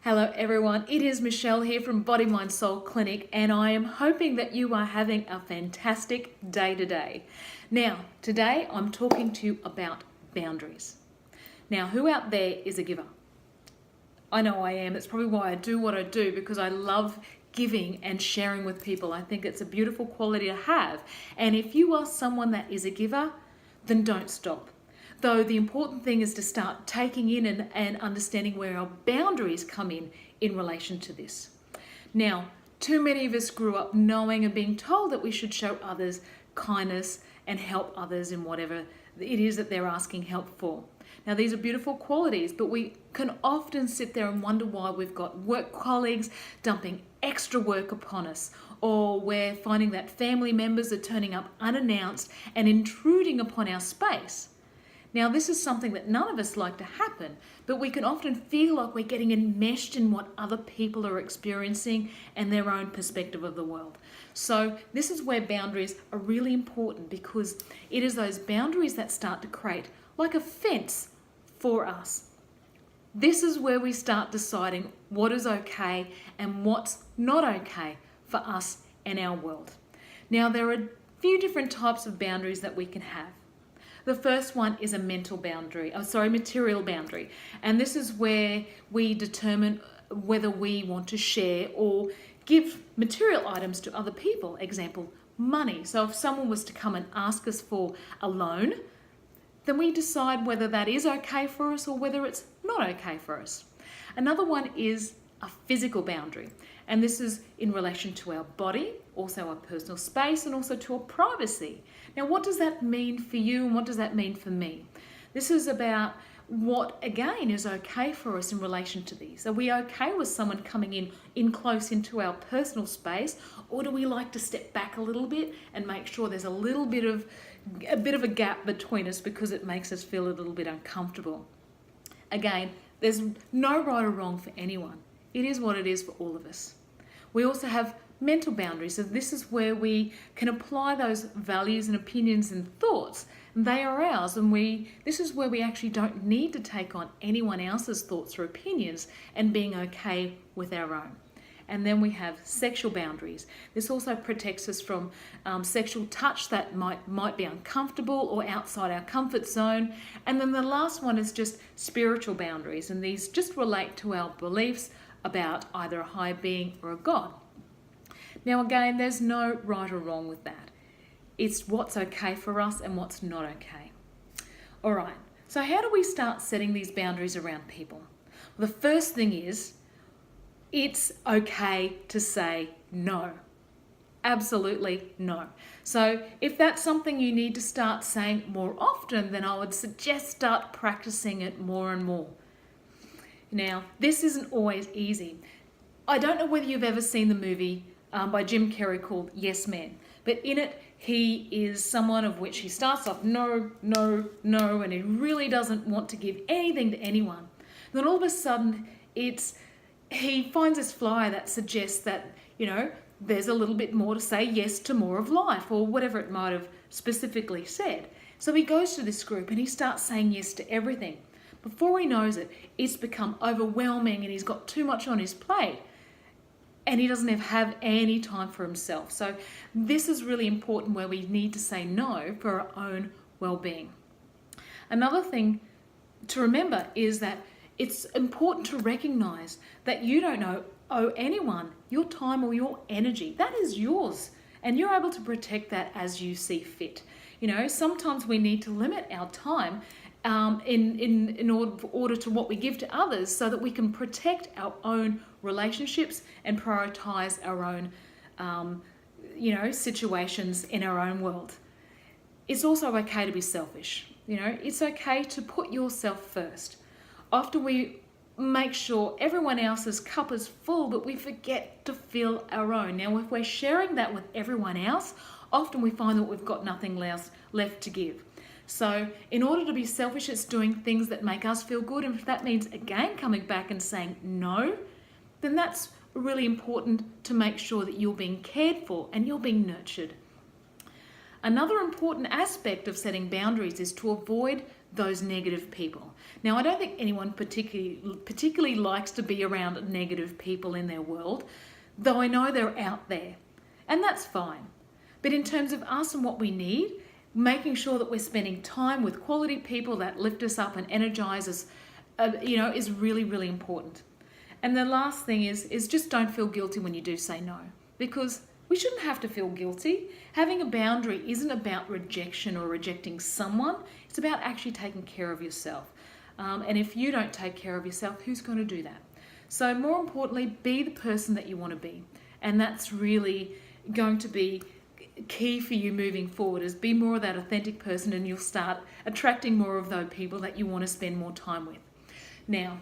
Hello everyone, it is Michelle here from Body Mind Soul Clinic, and I am hoping that you are having a fantastic day today. Now, today I'm talking to you about boundaries. Now, who out there is a giver? I know I am. It's probably why I do what I do, because I love giving and sharing with people. I think it's a beautiful quality to have. And if you are someone that is a giver, then don't stop. Though the important thing is to start taking in and understanding where our boundaries come in relation to this. Now, too many of us grew up knowing and being told that we should show others kindness and help others in whatever it is that they're asking help for. Now, these are beautiful qualities, but we can often sit there and wonder why we've got work colleagues dumping extra work upon us, or we're finding that family members are turning up unannounced and intruding upon our space. Now, this is something that none of us like to happen, but we can often feel like we're getting enmeshed in what other people are experiencing and their own perspective of the world. So this is where boundaries are really important, because it is those boundaries that start to create like a fence for us. This is where we start deciding what is okay and what's not okay for us and our world. Now, there are a few different types of boundaries that we can have. The first one is a material boundary. And this is where we determine whether we want to share or give material items to other people. Example, money. So if someone was to come and ask us for a loan, then we decide whether that is okay for us or whether it's not okay for us. Another one is a physical boundary. And this is in relation to our body, also our personal space, and also to our privacy. Now, what does that mean for you and what does that mean for me? This is about what, again, is okay for us in relation to these. Are we okay with someone coming in close into our personal space, or do we like to step back a little bit and make sure there's a bit of a gap between us because it makes us feel a little bit uncomfortable? Again, there's no right or wrong for anyone. It is what it is for all of us. We also have mental boundaries, and this is where we can apply those values and opinions and thoughts. They are ours, and this is where we actually don't need to take on anyone else's thoughts or opinions, and being okay with our own. And then we have sexual boundaries. This also protects us from sexual touch that might be uncomfortable or outside our comfort zone. And then the last one is just spiritual boundaries, and these just relate to our beliefs about either a higher being or a God. Now, again, there's no right or wrong with that. It's what's okay for us and what's not okay. All right, so how do we start setting these boundaries around people? Well, the first thing is, it's okay to say no. Absolutely no. So if that's something you need to start saying more often, then I would suggest start practicing it more and more. Now, this isn't always easy. I don't know whether you've ever seen the movie by Jim Carrey called Yes Man, but in it, he is someone of which he starts off no, no, no, and he really doesn't want to give anything to anyone. Then all of a sudden, he finds this flyer that suggests that, there's a little bit more to say yes to more of life, or whatever it might have specifically said. So he goes to this group and he starts saying yes to everything. Before he knows it, it's become overwhelming and he's got too much on his plate and he doesn't have any time for himself. So this is really important, where we need to say no for our own well-being. Another thing to remember is that it's important to recognize that you don't owe anyone your time or your energy. That is yours, and you're able to protect that as you see fit. Sometimes we need to limit our time in order to what we give to others, so that we can protect our own relationships and prioritize our own situations in our own world. It's also okay to be selfish. It's okay to put yourself first. Often we make sure everyone else's cup is full, but we forget to fill our own. Now, if we're sharing that with everyone else, often we find that we've got nothing else left to give. So in order to be selfish, it's doing things that make us feel good. And if that means, again, coming back and saying no, then that's really important to make sure that you're being cared for and you're being nurtured. Another important aspect of setting boundaries is to avoid those negative people. Now, I don't think anyone particularly likes to be around negative people in their world, though I know they're out there, and that's fine. But in terms of us and what we need, making sure that we're spending time with quality people that lift us up and energize us, is really, really important. And the last thing is just don't feel guilty when you do say no, because we shouldn't have to feel guilty. Having a boundary isn't about rejection or rejecting someone. It's about actually taking care of yourself. And if you don't take care of yourself, who's going to do that? So more importantly, be the person that you want to be. And that's really going to be key for you moving forward, is be more of that authentic person, and you'll start attracting more of those people that you want to spend more time with. Now,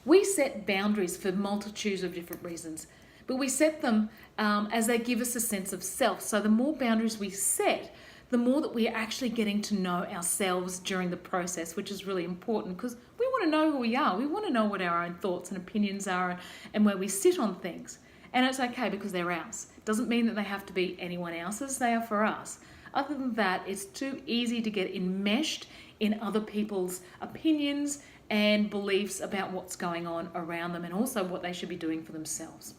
we set boundaries for multitudes of different reasons, but we set them as they give us a sense of self. So the more boundaries we set, the more that we are actually getting to know ourselves during the process, which is really important, because we want to know who we are. We want to know what our own thoughts and opinions are and where we sit on things. And it's okay because they're ours. Doesn't mean that they have to be anyone else's. They are for us. Other than that, it's too easy to get enmeshed in other people's opinions and beliefs about what's going on around them, and also what they should be doing for themselves.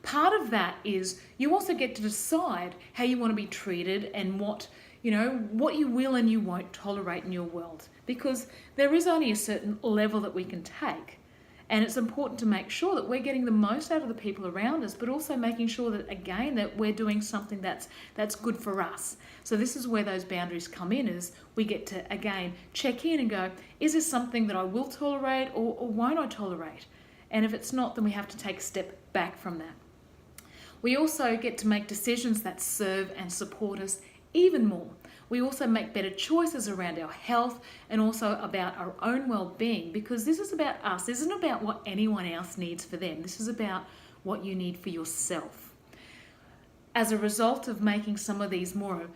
Part of that is you also get to decide how you want to be treated and what you will and you won't tolerate in your world, because there is only a certain level that we can take. And it's important to make sure that we're getting the most out of the people around us, but also making sure that, again, that we're doing something that's good for us. So this is where those boundaries come in, is we get to, again, check in and go, is this something that I will tolerate or won't I tolerate? And if it's not, then we have to take a step back from that. We also get to make decisions that serve and support us even more. We also make better choices around our health and also about our own well-being, because this is about us. This isn't about what anyone else needs for them. This is about what you need for yourself. As a result of making some of these more,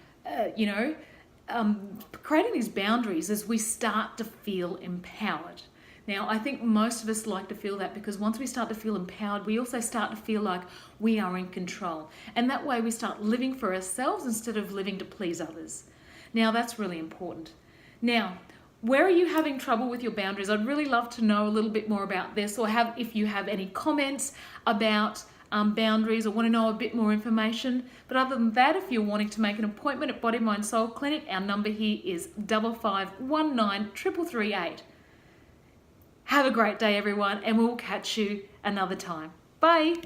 creating these boundaries, as we start to feel empowered. Now, I think most of us like to feel that, because once we start to feel empowered, we also start to feel like we are in control. And that way we start living for ourselves instead of living to please others. Now, that's really important. Now, where are you having trouble with your boundaries? I'd really love to know a little bit more about this, or if you have any comments about boundaries or want to know a bit more information. But other than that, if you're wanting to make an appointment at Body Mind Soul Clinic, our number here is 5519 3338. Have a great day, everyone, and we'll catch you another time. Bye.